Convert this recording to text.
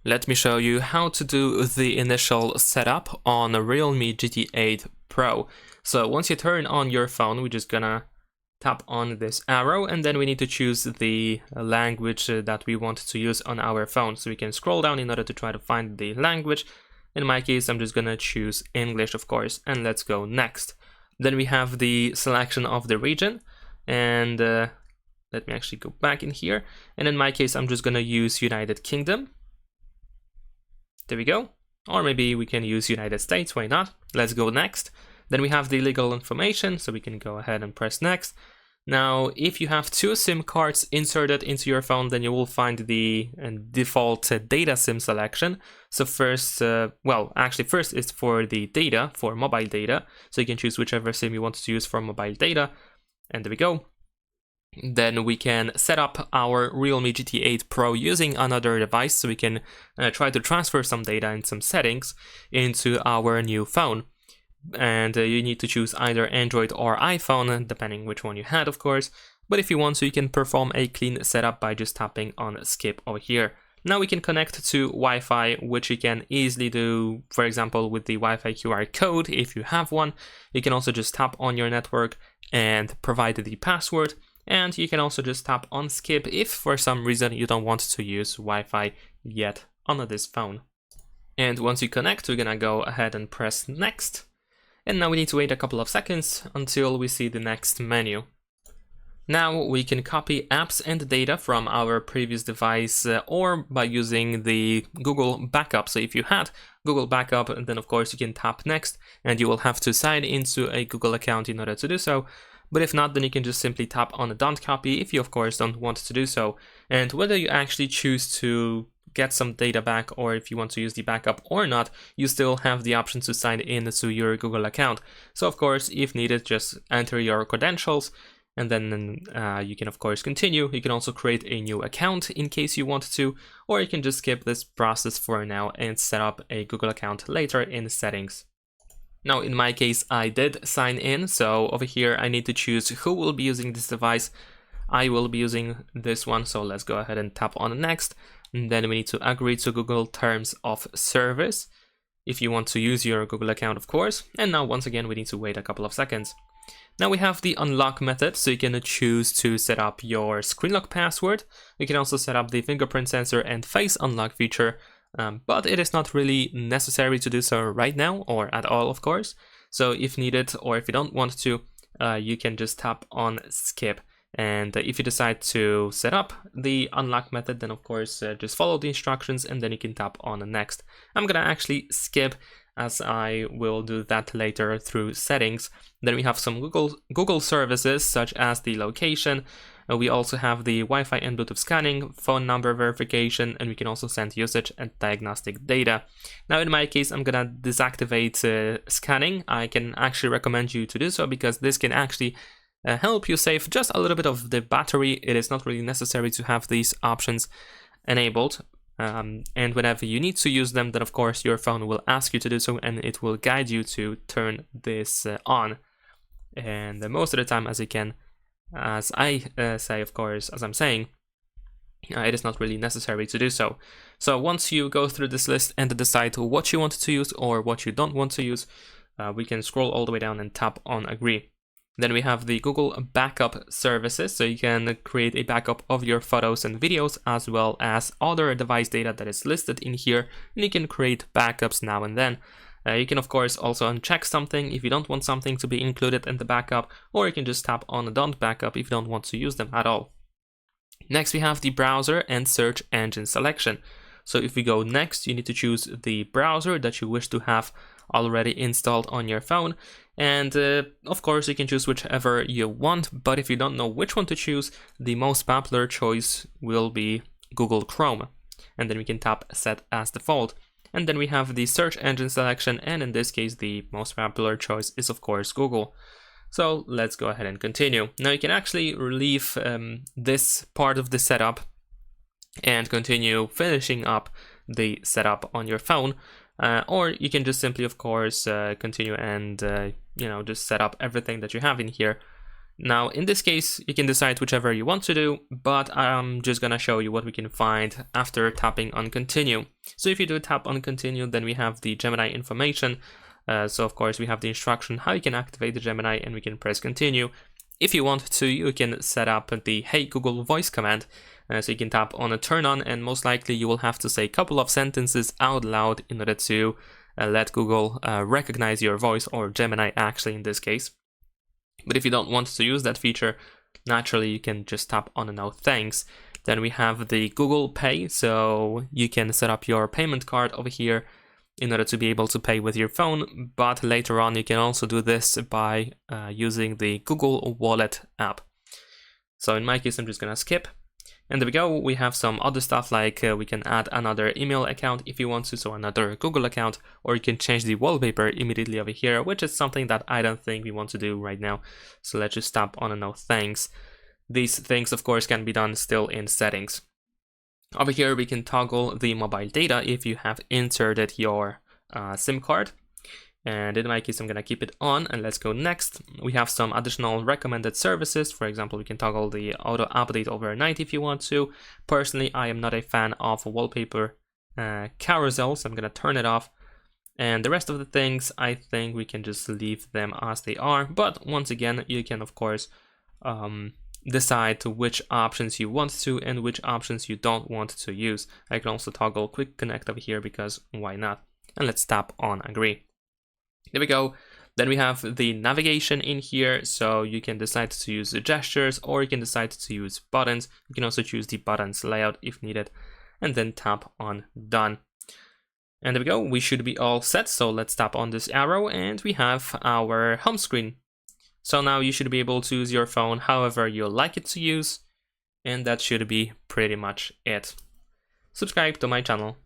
Let me show you how to do the initial setup on a Realme GT 8 Pro. So once you turn on your phone, we're just gonna tap on this arrow, and then we need to choose the language that we want to use on our phone. So we can scroll down in order to try to find the language. In my case, I'm just gonna choose English, of course, and let's go next. Then we have the selection of the region, and let me actually go back in here. And in my case, I'm just gonna use United Kingdom. There we go. Or maybe we can use United States, why not? Let's go next. Then we have the legal information, so we can go ahead and press next. Now, if you have two SIM cards inserted into your phone, then you will find the default data SIM selection. So first, first is for the data, for mobile data. So you can choose whichever SIM you want to use for mobile data. And there we go. Then we can set up our Realme GT 8 Pro using another device, so we can try to transfer some data and some settings into our new phone. And you need to choose either Android or iPhone, depending which one you had, of course. But if you want to, you can perform a clean setup by just tapping on skip over here. Now we can connect to Wi-Fi, which you can easily do, for example, with the Wi-Fi QR code if you have one. You can also just tap on your network and provide the password. And you can also just tap on skip if for some reason you don't want to use Wi-Fi yet on this phone. And once you connect, we're gonna go ahead and press next. And now we need to wait a couple of seconds until we see the next menu. Now we can copy apps and data from our previous device or by using the Google Backup. So if you had Google Backup, then of course you can tap next and you will have to sign into a Google account in order to do so. But if not, then you can just simply tap on Don't Copy if you of course don't want to do so. And whether you actually choose to get some data back or if you want to use the backup or not, you still have the option to sign in to your Google account. So of course, if needed, just enter your credentials and then you can of course continue. You can also create a new account in case you want to, or you can just skip this process for now and set up a Google account later in settings. Now, in my case, I did sign in, so over here I need to choose who will be using this device. I will be using this one, so let's go ahead and tap on next. And then we need to agree to Google Terms of Service, if you want to use your Google account, of course. And now, once again, we need to wait a couple of seconds. Now we have the unlock method, so you can choose to set up your screen lock password. You can also set up the fingerprint sensor and face unlock feature. But it is not really necessary to do so right now or at all, of course. So if needed or if you don't want to, you can just tap on skip. And if you decide to set up the unlock method, then of course just follow the instructions and then you can tap on next. I'm gonna actually skip as I will do that later through settings. Then we have some Google services such as the location. We also have the Wi-Fi and Bluetooth scanning, phone number verification, and we can also send usage and diagnostic data. Now in my case, I'm gonna deactivate scanning. I can actually recommend you to do so because this can actually help you save just a little bit of the battery. It is not really necessary to have these options enabled. And whenever you need to use them, then of course your phone will ask you to do so and it will guide you to turn this on. And most of the time, as I say, of course, as I'm saying, it is not really necessary to do so. So once you go through this list and decide what you want to use or what you don't want to use, we can scroll all the way down and tap on agree. Then we have the Google Backup services, so you can create a backup of your photos and videos as well as other device data that is listed in here, and you can create backups now and then. You can of course also uncheck something if you don't want something to be included in the backup, or you can just tap on Don't Backup if you don't want to use them at all. Next we have the browser and search engine selection. So if we go next, you need to choose the browser that you wish to have already installed on your phone. And of course you can choose whichever you want, but if you don't know which one to choose, the most popular choice will be Google Chrome. And then we can tap set as default. And then we have the search engine selection, and in this case the most popular choice is of course Google. So let's go ahead and continue. Now you can actually leave this part of the setup and continue finishing up the setup on your phone, or you can just simply of course continue and just set up everything that you have in here. Now in this case you can decide whichever you want to do, but I'm just gonna show you what we can find after tapping on continue. So if you do tap on continue, then we have the Gemini information. So of course we have the instruction how you can activate the Gemini, and we can press continue. If you want to, you can set up the Hey Google voice command. So you can tap on a turn on, and most likely you will have to say a couple of sentences out loud in order to let Google recognize your voice, or Gemini actually in this case. But if you don't want to use that feature, naturally you can just tap on a no thanks. Then we have the Google Pay, so you can set up your payment card over here in order to be able to pay with your phone, but later on you can also do this by using the Google Wallet app. So in my case, I'm just gonna skip. And there we go, we have some other stuff like we can add another email account if you want to, so another Google account, or you can change the wallpaper immediately over here, which is something that I don't think we want to do right now. So let's just tap on a no thanks. These things, of course, can be done still in settings. Over here, we can toggle the mobile data if you have inserted your SIM card. And in my case, I'm gonna keep it on, and let's go next. We have some additional recommended services. For example, we can toggle the auto update overnight if you want to. Personally, I am not a fan of wallpaper carousel, so I'm gonna turn it off. And the rest of the things, I think we can just leave them as they are. But once again, you can of course decide to which options you want to and which options you don't want to use. I can also toggle quick connect over here because why not? And let's tap on agree. There we go. Then we have the navigation in here, so you can decide to use the gestures, or you can decide to use buttons. You can also choose the buttons layout if needed, and then tap on done. And there we go, we should be all set. So let's tap on this arrow and we have our home screen. So now you should be able to use your phone however you like it to use, and that should be pretty much it. Subscribe to my channel.